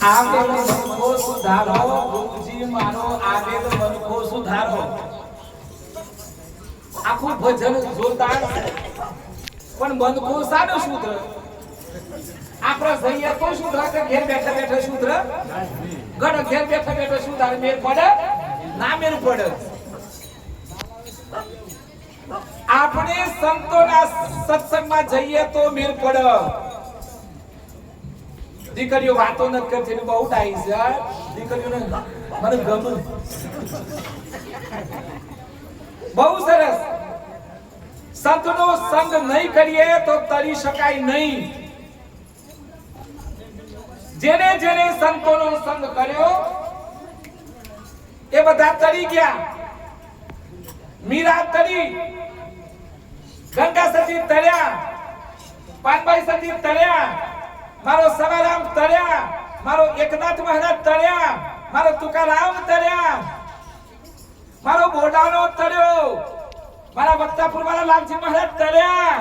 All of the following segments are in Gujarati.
આવેલ મનકો સુધારો ગુરુજી મારો આવેલ મનકો સુધારો આખું ભજન જોરદાર પણ મનકો સાનો સુધર આપણે જઈએ તો સુધર કે ઘેર બેઠા બેઠા સુધર ગણ ઘેર બેઠા બેઠા સુધાર મેર પડે ના મેર પડે આપણે સંતોના સત્સંગમાં જઈએ તો મેર પડે દીકરીઓ વાતો ન કરતી બહુ ડાઈ છે દીકરીઓને મને ગમે બહુ સરસ સંતનો સંગ નહીં કરીએ તો તરી શકાય નહીં જેને જેને સંતોનો સંગ કર્યો એ બધા તરી ગયા મીરા તરી ગંગા સતી તર્યા પાનબાઈ સતી તર્યા મારો સવારામ તર્યા મારો એકનાથ મહારાજ તર્યા મારો તુકારામ તર્યા મારો બોડાનો તર્યો મારા વક્તાપુર વાળા લાલજી મહારાજ તર્યા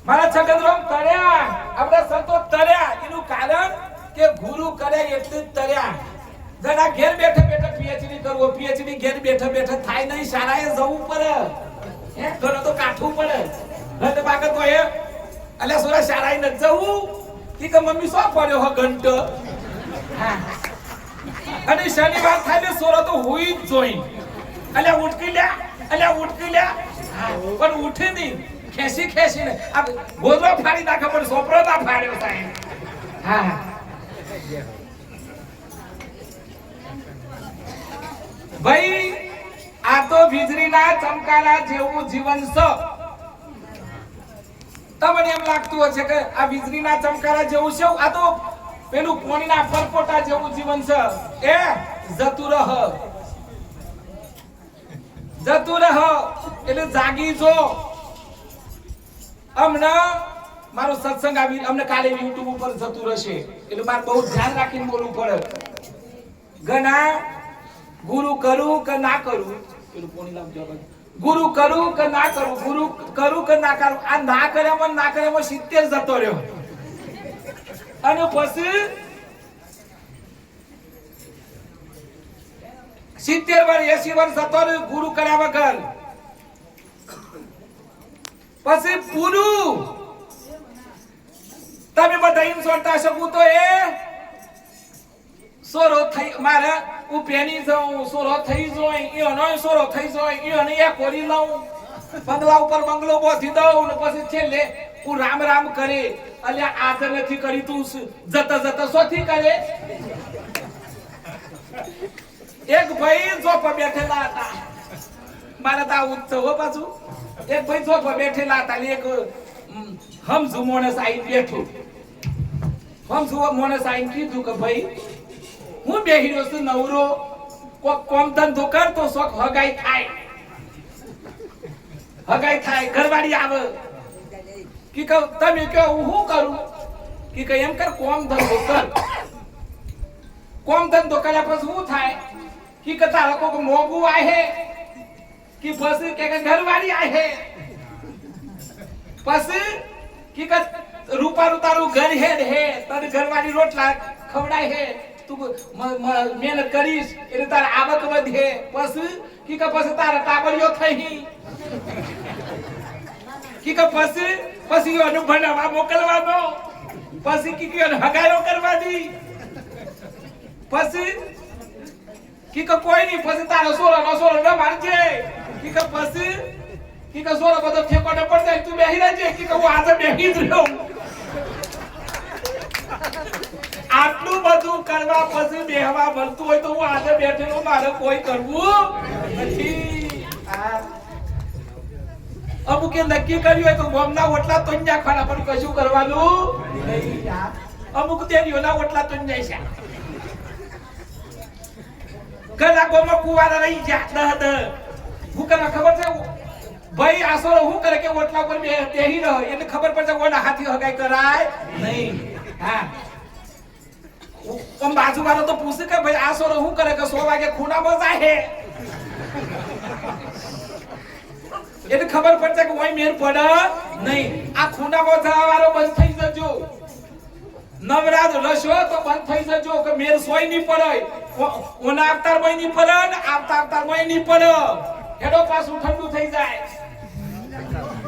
મારા છગનરામ તર્યા આપણા સંતો તર્યા એનું કારણ કે ગુરુ કરે એટલે તર્યા ઘણા ઘેર બેઠા બેઠા પીએચડી કરવો પીએચડી ઘેર બેઠા બેઠા થાય નહીં શાળાએ જવું પડે હે ઘણો તો કાઠવું પડે એટલે બાગત તો એ અલ્યા સોરા શાળાએ ન જવું કે મમ્મી શું પડ્યો હો ઘંટો અને શનિવાર થાય ને સોરા તો હોઈ જ જોઈ અલ્યા ઉઠકી લ્યા પણ ઉઠે નહીં ખેસી ખેસી ને આ ગોદરો ફાડી નાખે પણ સોપરો ના ફાડ્યો સાહેબ હા ભાઈ આ તો વીજળીના ચમકારા જેવું જીવન છે તમને એમ લાગતું હશે કે આ વીજળીના ચમકારા જેવું છે આ તો પેલું પોણીના પરપોટા જેવું જીવન છે એ જતું રહ એટલે જાગી જો અમને મારો સત્સંગ આવી અમને કાલે YouTube ઉપર જતું રહેશે એટલે મારે બહુ ધ્યાન રાખીને બોલવું પડે ઘણા ગુરુ કરું કે ના કરું પેલું પોણી નામ જવાબ ગુરુ કરું કે ના કરું ગુરુ કરું કે ના કરું આ ના કર્યામાં 70 જતો રહ્યો અને પછી 70 વર્ષ 80 વર્ષ જતો રહ્યો ગુરુ કર્યા વગર પછી પૂરું તમે બધા એમ સોચતા શકું તો એ સોરો થઈ મારે હું પેની જાઉં સોરો થઈ જોઈ એનો સોરો થઈ જોઈ એને એ કોરી લઉં બંગલા ઉપર બંગલો બોધી દઉં ને પછી છેલ્લે હું રામ રામ કરે અલ્યા આજ નથી કરી તું જતા સોથી કરે એક ભાઈ જોપ બેઠેલા હતા મારે તો આવું જ હો પાછું એક ભાઈ જોપ બેઠેલા હતા એક હમજુ મોણસ આઈ બેઠું હમજુ મોણસ આઈ કીધું કે ભાઈ હું બેહી રહ્યો છું નવરો કોક કોમ ધંધો કર તો શોખ હગાઈ થાય ઘરવાળી આવે કે તમે કહો હું કરું કે એમ કર કોમ ધંધો કર કોમ ધંધો કર્યા પછી શું થાય કે તારા કોક મોગું આહે કે પછી કે ઘરવાળી આહે પછી કે રૂપારું તારું ઘર હેડ હે તારી ઘરવાળી રોટલા ખવડાય હે તું મહેનત કરીશ એટલે તારા આવક વધે પછી પછી તારા ટાબરિયો થઈ પછી એનું ભણાવવા મોકલવાનો પછી હગાયો કરવાની પછી કોઈ નહીં પછી તારો સોરો ન મારજે પછી સોરો બધો ઠેકોને પડ જાય તું બેહી રહેજે હું આજે બેહી જ રહ્યો આટલું બધું કરવા પછી બેહવા મળતું હોય તો હું આજે બેઠેલો મારે કોઈ કરવું નથી અમુકે નક્કી કર્યું હોય તો ગોમના ઓટલા તો જ ખાના પણ કશું કરવાનું નહીં અમુક તેરીઓના ઓટલા તો જ જાય છે ઘણા ગોમાં કુવારા રહી ગયા હું કરવા ખબર છે ભાઈ આસોરો હું કરે કે ઓટલા પર બેહી રહ્યો એટલે ખબર પડશે કોના હાથી હગાઈ કરાય નહીં હા બાજુ વાળો તો પૂછે કે ભાઈ આ સોરો શું કરે કે 100 વાગે ખૂણામાં જાય એટલે ખબર પડશે કે ઓય મેર પડે નહીં આ ખૂણામાં જવા વાળો બંધ થઈ જજો નવરાત રશો તો બંધ થઈ જજો કે મેર સોય ની પડે ઓના અવતાર મય ની પડે ને આવતા અવતાર મય ની પડે હેડો પાછું ઠંડુ થઈ જાય